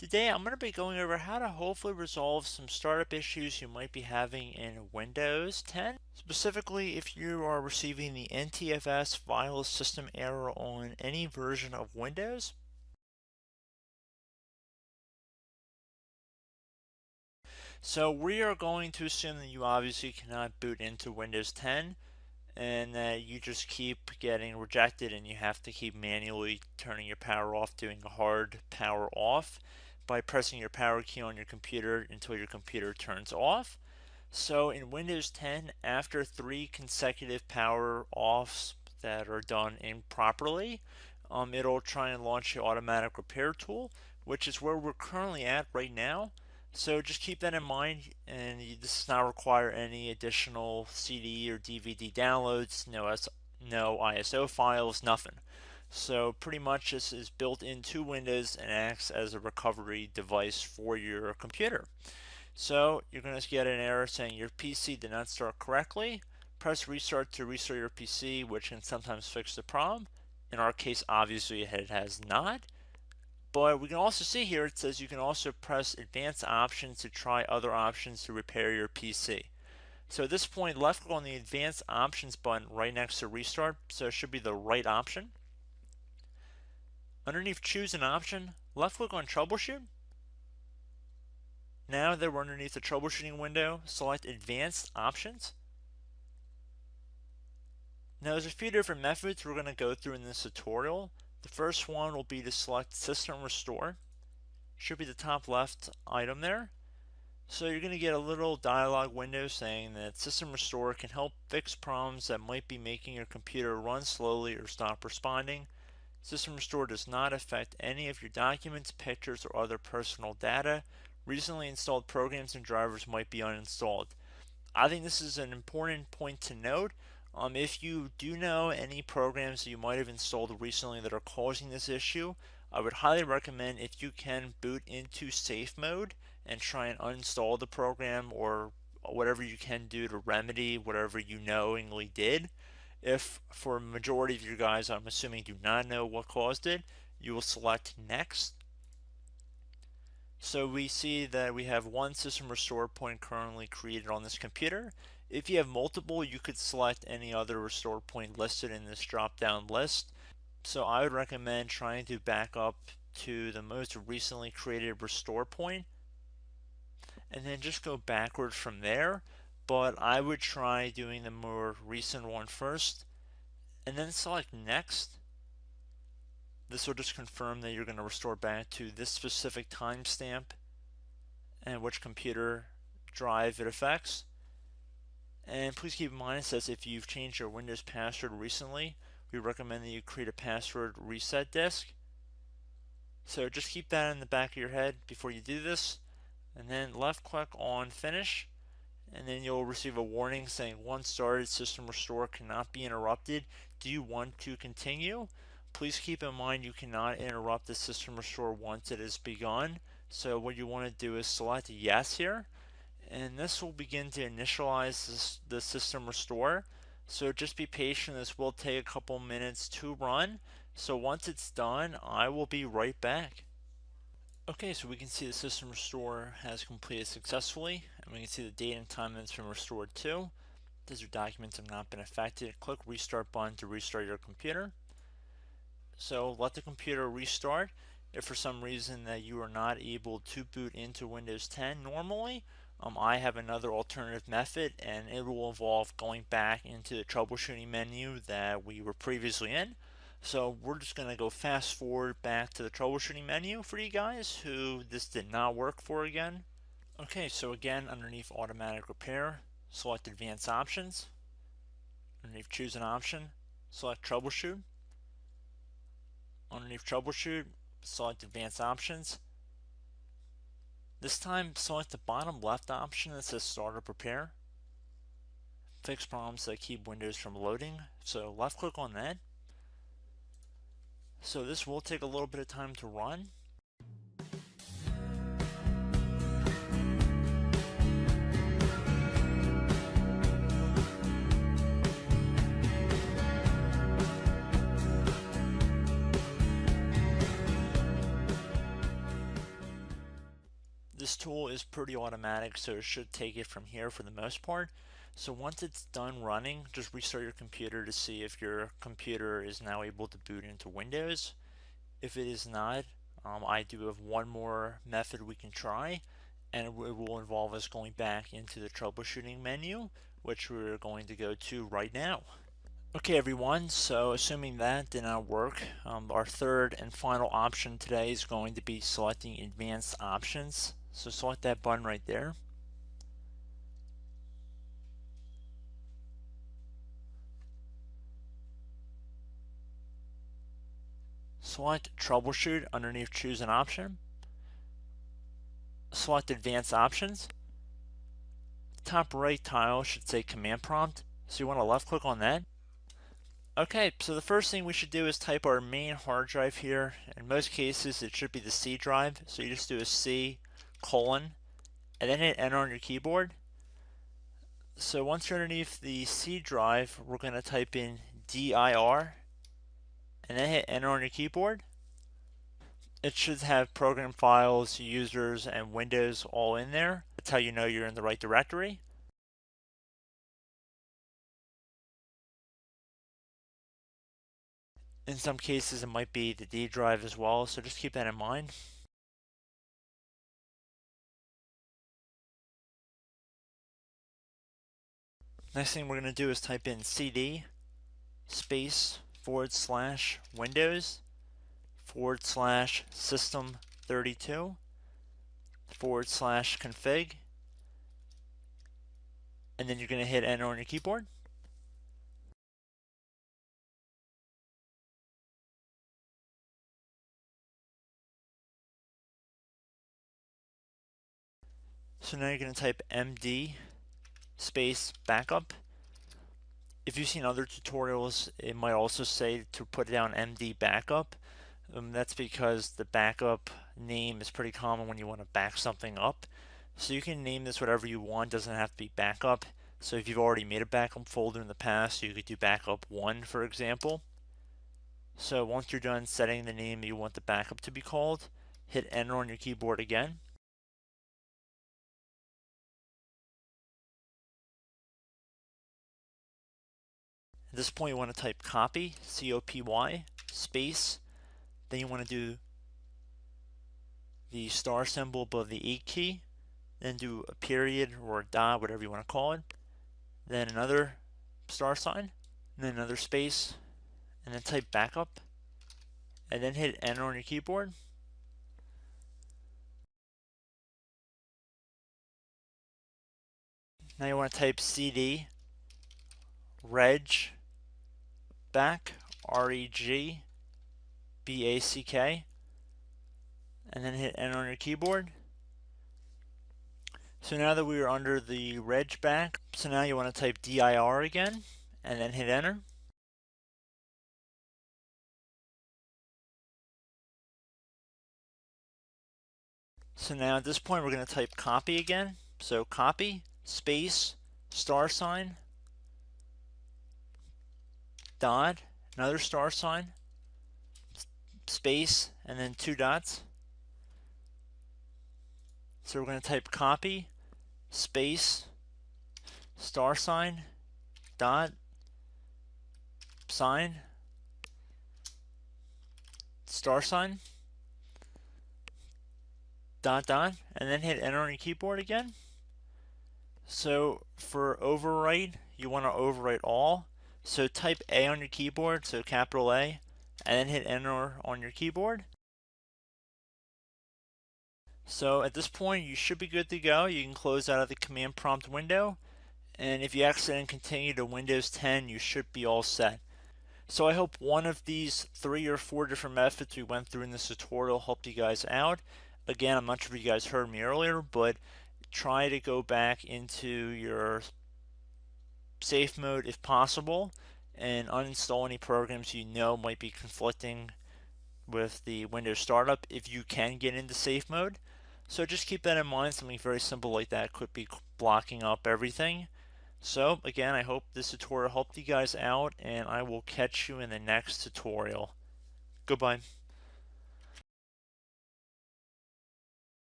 Today I'm going to be going over how to hopefully resolve some startup issues you might be having in Windows 10. Specifically, if you are receiving the NTFS file system error on any version of Windows. So we are going to assume that you obviously cannot boot into Windows 10 and that you just keep getting rejected and you have to keep manually turning your power off, doing a hard power off by pressing your power key on your computer until your computer turns off. So in Windows 10, after 3 consecutive power offs that are done improperly, it'll try and launch the automatic repair tool, which is where we're currently at right now. So just keep that in mind, and this does not require any additional CD or DVD downloads, no ISO files, nothing. So pretty much this is built into Windows and acts as a recovery device for your computer. So you're going to get an error saying your PC did not start correctly. Press restart to restart your PC, which can sometimes fix the problem. In our case, obviously it has not. But we can also see here it says you can also press advanced options to try other options to repair your PC. So at this point, left click on the advanced options button right next to restart, so it should be the right option. Underneath choose an option, left click on troubleshoot. Now that we're underneath the troubleshooting window, select advanced options. Now there's a few different methods we're going to go through in this tutorial. The first one will be to select System Restore. Should be the top left item there. So you're going to get a little dialog window saying that System Restore can help fix problems that might be making your computer run slowly or stop responding. System Restore does not affect any of your documents, pictures, or other personal data. Recently installed programs and drivers might be uninstalled. I think this is an important point to note. If you do know any programs that you might have installed recently that are causing this issue, I would highly recommend if you can boot into safe mode and try and uninstall the program or whatever you can do to remedy whatever you knowingly did. If for a majority of you guys, I'm assuming, do not know what caused it, you will select next. So we see that we have one system restore point currently created on this computer. If you have multiple, you could select any other restore point listed in this drop down list. So I would recommend trying to back up to the most recently created restore point and then just go backwards from there. But I would try doing the more recent one first and then select next. This will just confirm that you're going to restore back to this specific timestamp and which computer drive it affects. And please keep in mind it says if you've changed your Windows password recently, we recommend that you create a password reset disk. So just keep that in the back of your head before you do this, and then left click on finish, and then you'll receive a warning saying once started, system restore cannot be interrupted. Do you want to continue? Please keep in mind you cannot interrupt the system restore once it is begun. So what you want to do is select yes here, and this will begin to initialize the system restore. So just be patient, this will take a couple minutes to run. So once it's done, I will be right back. Okay, so we can see the system restore has completed successfully, and we can see the date and time that it's been restored to. These documents have not been affected. Click restart button to restart your computer. So let the computer restart. If for some reason that you are not able to boot into Windows 10 normally, I have another alternative method, and it will involve going back into the troubleshooting menu that we were previously in. So we're just going to go fast forward back to the troubleshooting menu for you guys who this did not work for again. Okay, so again, underneath automatic repair, select advanced options. Underneath choose an option, select troubleshoot. Underneath troubleshoot, select advanced options. This time select the bottom left option that says startup repair. Fix problems that keep Windows from loading. So left click on that. So this will take a little bit of time to run. This tool is pretty automatic, so it should take it from here for the most part. So once it's done running, just restart your computer to see if your computer is now able to boot into Windows. If it is not, I do have one more method we can try, and it will involve us going back into the troubleshooting menu, which we're going to go to right now. Okay everyone, so assuming that did not work, our third and final option today is going to be selecting advanced options. So select that button right there. Select troubleshoot underneath choose an option. Select advanced options. Top right tile should say command prompt, so you want to left click on that. Okay, so the first thing we should do is type our main hard drive here. In most cases it should be the C drive, so you just do a C colon and then hit enter on your keyboard. So once you're underneath the C drive, we're going to type in dir and then hit enter on your keyboard. It should have program files, users, and Windows all in there. That's how you know you're in the right directory. In some cases it might be the D drive as well, so just keep that in mind. Next thing we're going to do is type in cd space / Windows / system 32 / config, and then you're going to hit enter on your keyboard. So now you're going to type md space backup. If you've seen other tutorials, it might also say to put down md backup. That's because the backup name is pretty common when you want to back something up. So you can name this whatever you want, doesn't have to be backup. So if you've already made a backup folder in the past, you could do backup 1 for example. So once you're done setting the name you want the backup to be called, hit enter on your keyboard again. At this point you want to type copy, C-O-P-Y, space, then you want to do the star symbol above the 8 key, then do a period or a dot, whatever you want to call it, then another star sign, and then another space, and then type backup, and then hit enter on your keyboard. Now you want to type cd reg back, REG BACK, and then hit enter on your keyboard. So now that we are under the reg back, so now you want to type dir again and then hit enter. So now at this point we're going to type copy again. So copy space star sign dot, another star sign, space, and then 2 dots. So we're going to type copy space star sign dot sign star sign dot dot, and then hit enter on your keyboard again. So for overwrite, you want to overwrite all. So type A on your keyboard, so capital A, and then hit enter on your keyboard. So at this point you should be good to go. You can close out of the command prompt window, and if you accidentally continue to Windows 10 you should be all set. So I hope one of these 3 or 4 different methods we went through in this tutorial helped you guys out. Again, I'm not sure if you guys heard me earlier, but try to go back into your safe mode if possible and uninstall any programs you know might be conflicting with the Windows startup if you can get into safe mode. So just keep that in mind. Something very simple like that could be blocking up everything. So again, I hope this tutorial helped you guys out, and I will catch you in the next tutorial. Goodbye.